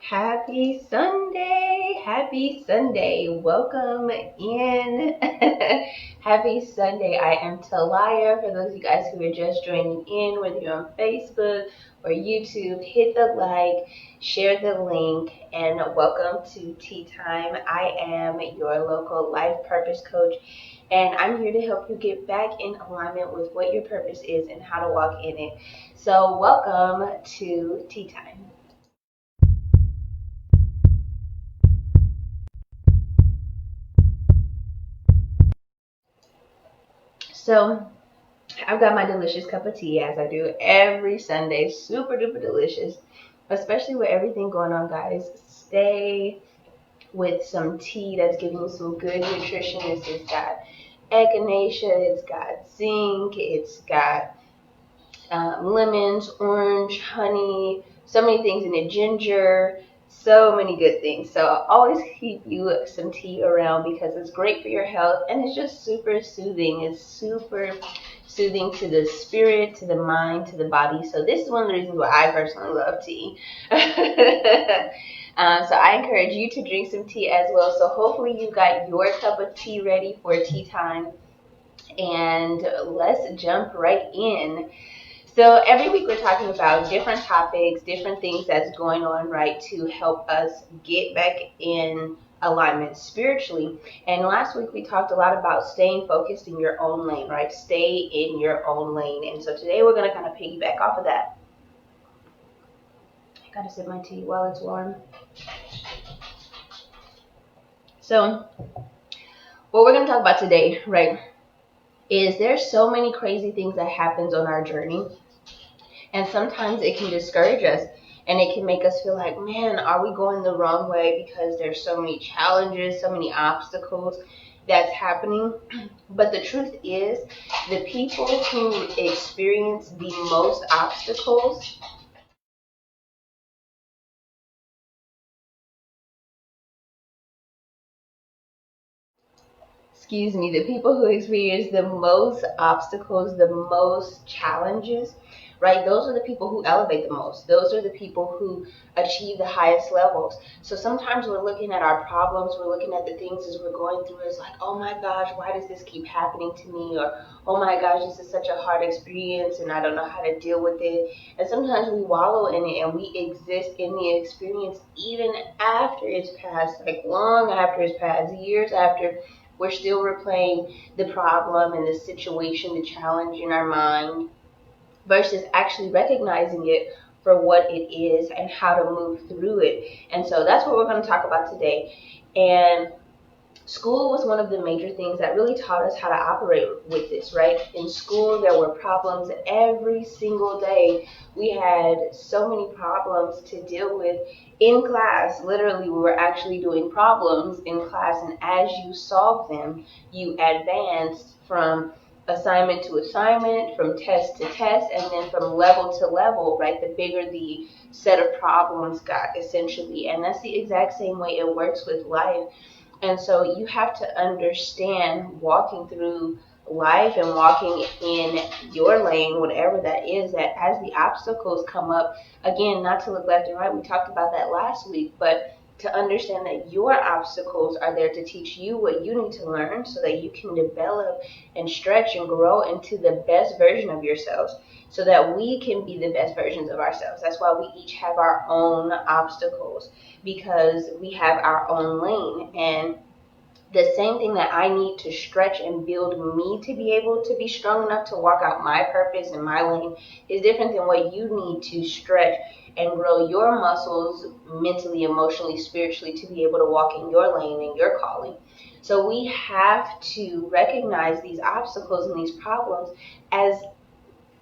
Happy Sunday. Happy Sunday. Welcome in. Happy Sunday. I am Talia. For those of you guys who are just joining in, whether you're on Facebook or YouTube, hit the like, share the link, and welcome to Tea Time. I am your local life purpose coach, and I'm here to help you get back in alignment with what your purpose is and how to walk in it. So, welcome to Tea Time. So, I've got my delicious cup of tea as I do every Sunday. Super duper delicious, especially with everything going on, guys. Stay with some tea that's giving you some good nutrition. It's got echinacea, it's got zinc, it's got lemons, orange, honey, so many things in it, ginger, so many good things. So I always keep you some tea around because it's great for your health and it's just super soothing. It's super soothing to the spirit, to the mind, to the body. So this is one of the reasons why I personally love tea. So I encourage you to drink some tea as well. So hopefully you got your cup of tea ready for tea time. And let's jump right in. So every week we're talking about different topics, different things that's going on, right, to help us get back in alignment spiritually. And last week we talked a lot about staying focused in your own lane, right? Stay in your own lane. And so today we're going to kind of piggyback off of that. I got to sip my tea while it's warm. So what we're going to talk about today, right, is there's so many crazy things that happens on our journey. And sometimes it can discourage us and it can make us feel like, man, are we going the wrong way because there's so many challenges, so many obstacles that's happening. But the truth is, the people who experience the most obstacles the people who experience the most obstacles, the most challenges, right? Those are the people who elevate the most. Those are the people who achieve the highest levels. So sometimes we're looking at our problems, we're looking at the things as we're going through. It's like, oh my gosh, why does this keep happening to me? Or, oh my gosh, this is such a hard experience and I don't know how to deal with it. And sometimes we wallow in it and we exist in the experience even after it's passed, like long after it's passed, years after. We're still replaying the problem and the situation, the challenge in our mind, versus actually recognizing it for what it is and how to move through it. And so that's what we're going to talk about today. And school was one of the major things that really taught us how to operate with this, right? In school, there were problems every single day. We had so many problems to deal with in class. Literally, we were actually doing problems in class, and as you solved them, you advanced from assignment to assignment, from test to test, and then from level to level, right? The bigger the set of problems got, essentially. And that's the exact same way it works with life. And so you have to understand, walking through life and walking in your lane, whatever that is, that as the obstacles come up, again, not to look left and right, we talked about that last week, but to understand that your obstacles are there to teach you what you need to learn so that you can develop and stretch and grow into the best version of yourselves, so that we can be the best versions of ourselves. That's why we each have our own obstacles, because we have our own lane. And the same thing that I need to stretch and build me to be able to be strong enough to walk out my purpose and my lane is different than what you need to stretch and grow your muscles mentally, emotionally, spiritually to be able to walk in your lane and your calling. So we have to recognize these obstacles and these problems as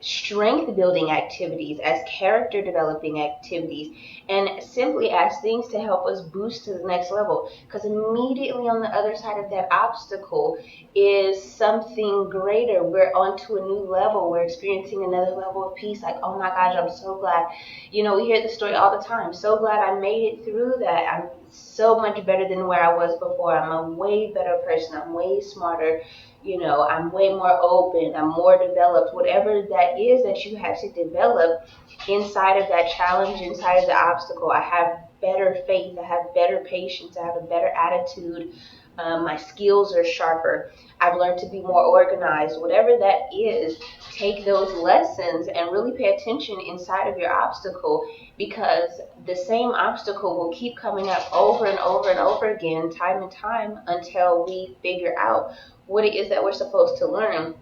strength building activities, as character developing activities, and simply as things to help us boost to the next level. Because immediately on the other side of that obstacle is something greater. We're onto a new level. We're experiencing another level of peace. Like, oh my gosh, I'm so glad. You know, we hear the story all the time. So glad I made it through that. I'm so much better than where I was before. I'm a way better person. I'm way smarter. You know, I'm way more open, I'm more developed, whatever that is that you have to develop inside of that challenge, inside of the obstacle. I have better faith, I have better patience, I have a better attitude, my skills are sharper, I've learned to be more organized. Whatever that is, take those lessons and really pay attention inside of your obstacle, because the same obstacle will keep coming up over and over and over again, time and time, until we figure out what it is that we're supposed to learn.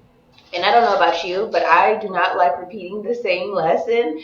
And I don't know about you, but I do not like repeating the same lesson.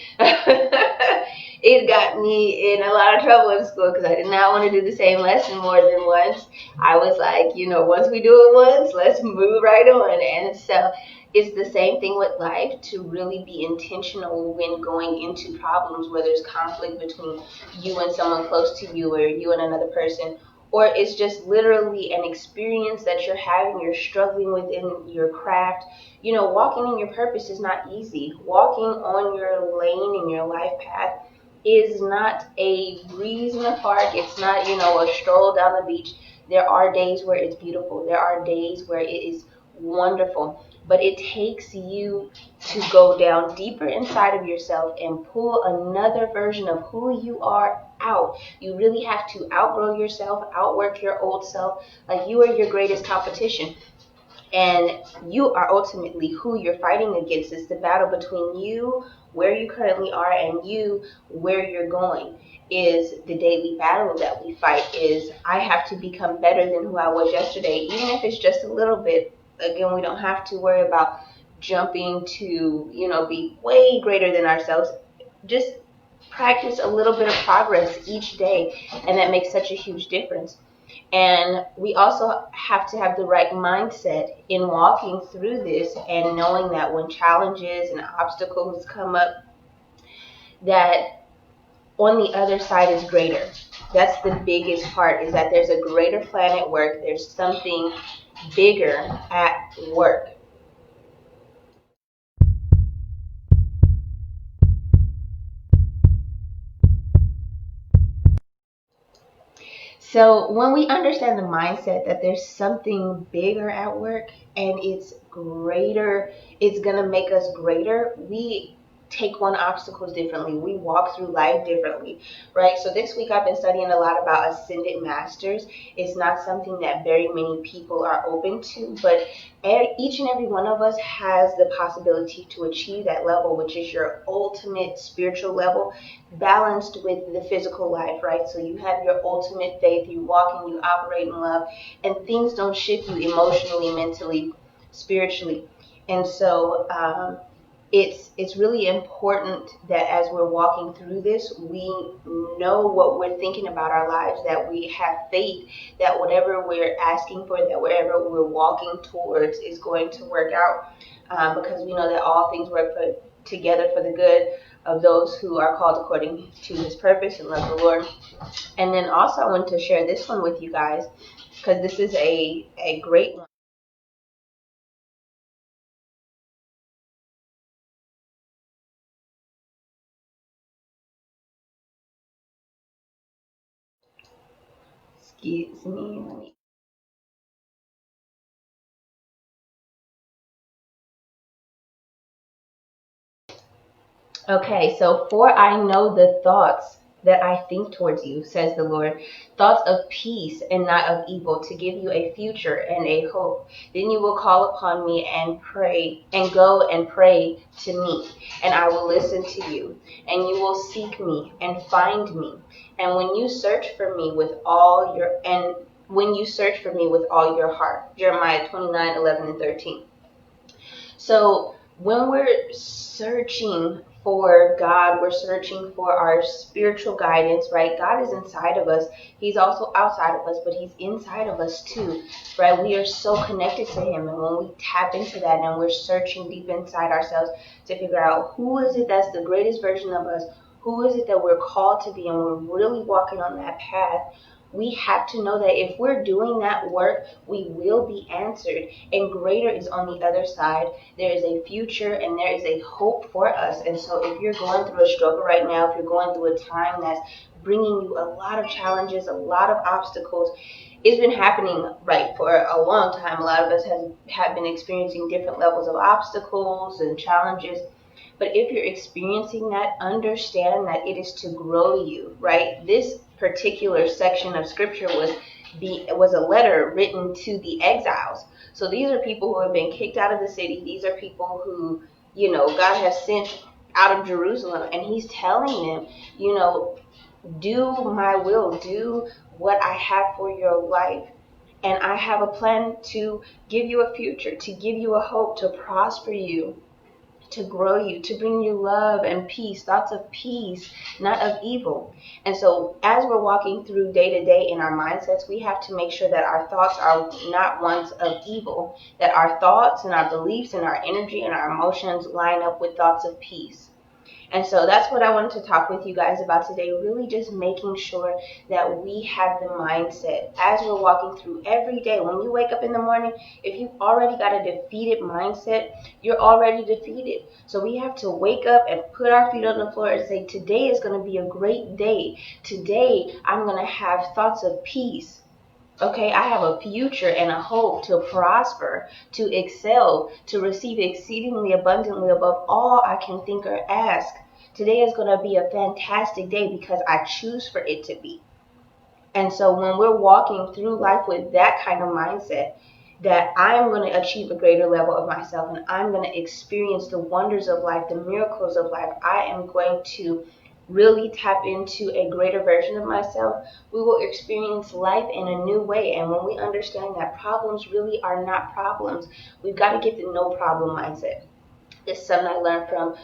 It got me in a lot of trouble in school because I did not want to do the same lesson more than once. I was like, once we do it once, let's move right on. And so it's the same thing with life, to really be intentional when going into problems, where there's conflict between you and someone close to you, or you and another person, or it's just literally an experience that you're having, you're struggling within your craft. Walking in your purpose is not easy. Walking on your lane in your life path is not a breeze in the park. It's not, a stroll down the beach. There are days where it's beautiful. There are days where it is wonderful. But it takes you to go down deeper inside of yourself and pull another version of who you are out. You really have to outgrow yourself, outwork your old self. Like, you are your greatest competition. And you are ultimately who you're fighting against. It's the battle between you, where you currently are, and you, where you're going. Is the daily battle that we fight. Is, I have to become better than who I was yesterday, even if it's just a little bit. Again, we don't have to worry about jumping to, be way greater than ourselves. Just practice a little bit of progress each day, and that makes such a huge difference. And we also have to have the right mindset in walking through this, and knowing that when challenges and obstacles come up, that on the other side is greater. That's the biggest part, is that there's a greater plan at work. There's something bigger at work. So when we understand the mindset that there's something bigger at work, and it's greater, it's going to make us greater, we take on obstacles differently. We walk through life differently, right? So this week I've been studying a lot about ascended masters. It's not something that very many people are open to, but each and every one of us has the possibility to achieve that level, which is your ultimate spiritual level, balanced with the physical life, right? So you have your ultimate faith, you walk and you operate in love, and things don't shift you emotionally, mentally, spiritually. And so it's really important that as we're walking through this, we know what we're thinking about our lives, that we have faith that whatever we're asking for, that wherever we're walking towards, is going to work out, because we know that all things work together for the good of those who are called according to his purpose and love the Lord. And then also I want to share this one with you guys, because this is a great one. Excuse me. Let me. Okay, so for I know the thoughts that I think towards you, says the Lord, thoughts of peace and not of evil, to give you a future and a hope. Then you will call upon me and pray, and go and pray to me, and I will listen to you, and you will seek me and find me. And when you search for me with all your heart. Jeremiah 29:11-13. So when we're searching for God, we're searching for our spiritual guidance, right? God is inside of us. He's also outside of us, but he's inside of us too, right? We are so connected to him. And when we tap into that and we're searching deep inside ourselves to figure out who is it that's the greatest version of us, who is it that we're called to be, and we're really walking on that path, we have to know that if we're doing that work, we will be answered, and greater is on the other side. There is a future and there is a hope for us. And so if you're going through a struggle right now, if you're going through a time that's bringing you a lot of challenges, a lot of obstacles, it's been happening right for a long time. A lot of us have been experiencing different levels of obstacles and challenges. But if you're experiencing that, understand that it is to grow you, right? This particular section of scripture was a letter written to the exiles. So these are people who have been kicked out of the city. These are people who, God has sent out of Jerusalem, and he's telling them, do my will, do what I have for your life. And I have a plan to give you a future, to give you a hope, to prosper you, to grow you, to bring you love and peace, thoughts of peace, not of evil. And so as we're walking through day to day in our mindsets, we have to make sure that our thoughts are not ones of evil, that our thoughts and our beliefs and our energy and our emotions line up with thoughts of peace. And so that's what I wanted to talk with you guys about today, really just making sure that we have the mindset as we're walking through every day. When you wake up in the morning, if you've already got a defeated mindset, you're already defeated. So we have to wake up and put our feet on the floor and say, today is going to be a great day. Today I'm going to have thoughts of peace. Okay, I have a future and a hope to prosper, to excel, to receive exceedingly abundantly above all I can think or ask. Today is going to be a fantastic day because I choose for it to be. And so when we're walking through life with that kind of mindset, that I'm going to achieve a greater level of myself and I'm going to experience the wonders of life, the miracles of life, I am going to really tap into a greater version of myself, we will experience life in a new way. And when we understand that problems really are not problems, we've got to get the no problem mindset. This is something I learned from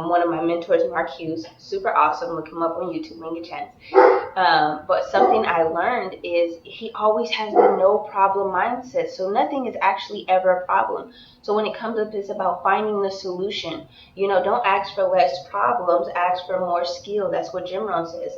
one of my mentors, Mark Hughes. Super awesome. Look him up on YouTube when you get a chance. But something I learned is he always has the no problem mindset. So nothing is actually ever a problem. So when it comes up, it's about finding the solution. Don't ask for less problems. Ask for more skill. That's what Jim Rohn says.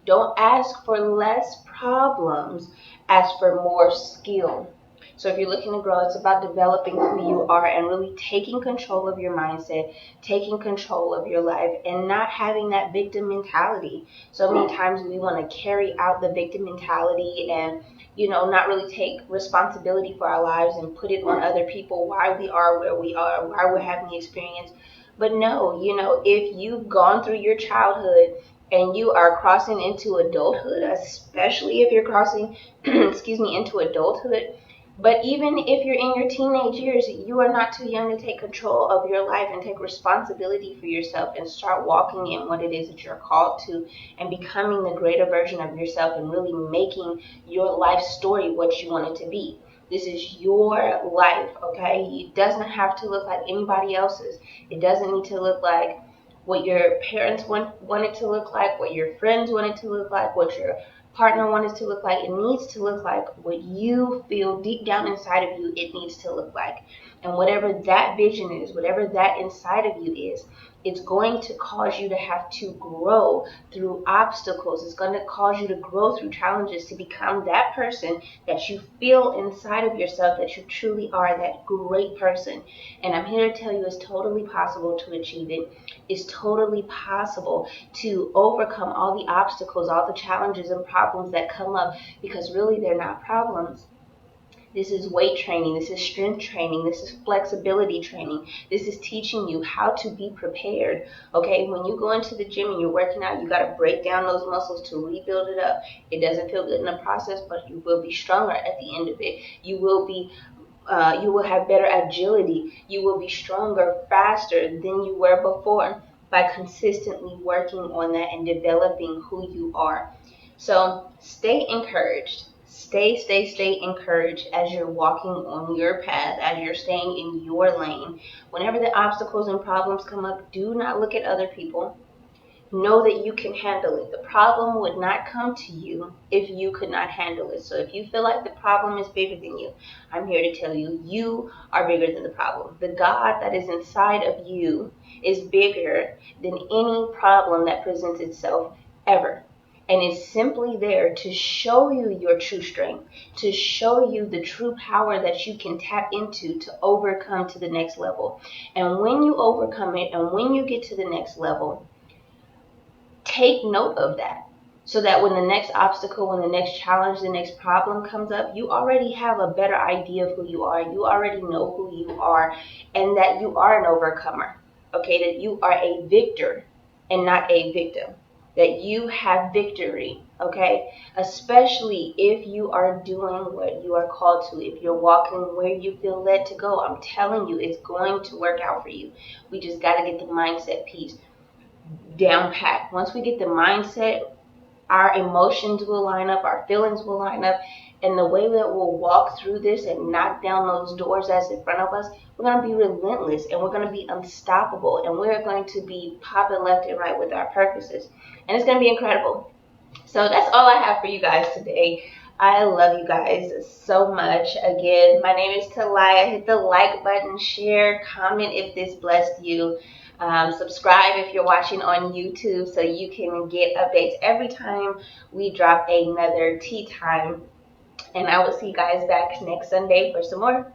Don't ask for less problems. Ask for more skill. So if you're looking to grow, it's about developing who you are and really taking control of your mindset, taking control of your life, and not having that victim mentality. So many times we want to carry out the victim mentality and, not really take responsibility for our lives and put it on other people, why we are where we are, why we're having the experience. But no, if you've gone through your childhood and you are crossing into adulthood, especially if you're crossing, into adulthood, but even if you're in your teenage years, you are not too young to take control of your life and take responsibility for yourself and start walking in what it is that you're called to and becoming the greater version of yourself and really making your life story what you want it to be. This is your life, okay? It doesn't have to look like anybody else's. It doesn't need to look like what your parents want it to look like, what your friends want it to look like, what your partner wants it to look like. It needs to look like what you feel deep down inside of you it needs to look like. And whatever that vision is, whatever that inside of you is, it's going to cause you to have to grow through obstacles. It's going to cause you to grow through challenges to become that person that you feel inside of yourself that you truly are, that great person. And I'm here to tell you it's totally possible to achieve it. It's totally possible to overcome all the obstacles, all the challenges and problems that come up, because really they're not problems. This is weight training. This is strength training. This is flexibility training. This is teaching you how to be prepared. Okay, when you go into the gym and you're working out, you got to break down those muscles to rebuild it up. It doesn't feel good in the process, but you will be stronger at the end of it. You will have better agility. You will be stronger, faster than you were before by consistently working on that and developing who you are. So stay encouraged. Stay encouraged as you're walking on your path, as you're staying in your lane. Whenever the obstacles and problems come up, do not look at other people. Know that you can handle it. The problem would not come to you if you could not handle it. So if you feel like the problem is bigger than you, I'm here to tell you, you are bigger than the problem. The God that is inside of you is bigger than any problem that presents itself ever. And is simply there to show you your true strength, to show you the true power that you can tap into to overcome to the next level. And when you overcome it and when you get to the next level, take note of that, so that when the next obstacle, when the next challenge, the next problem comes up, you already have a better idea of who you are. You already know who you are and that you are an overcomer. okay, that you are a victor and not a victim, that you have victory, okay? Especially if you are doing what you are called to, if you're walking where you feel led to go. I'm telling you, it's going to work out for you. We just got to get the mindset piece down pat. Once we get the mindset, our emotions will line up, our feelings will line up, and the way that we'll walk through this and knock down those doors that's in front of us, we're going to be relentless and we're going to be unstoppable, and we're going to be popping left and right with our purposes, and it's going to be incredible. So that's all I have for you guys today. I love you guys so much. Again, my name is Talia. Hit the like button, share, comment if this blessed you. Subscribe if you're watching on YouTube so you can get updates every time we drop another tea time. And I will see you guys back next Sunday for some more.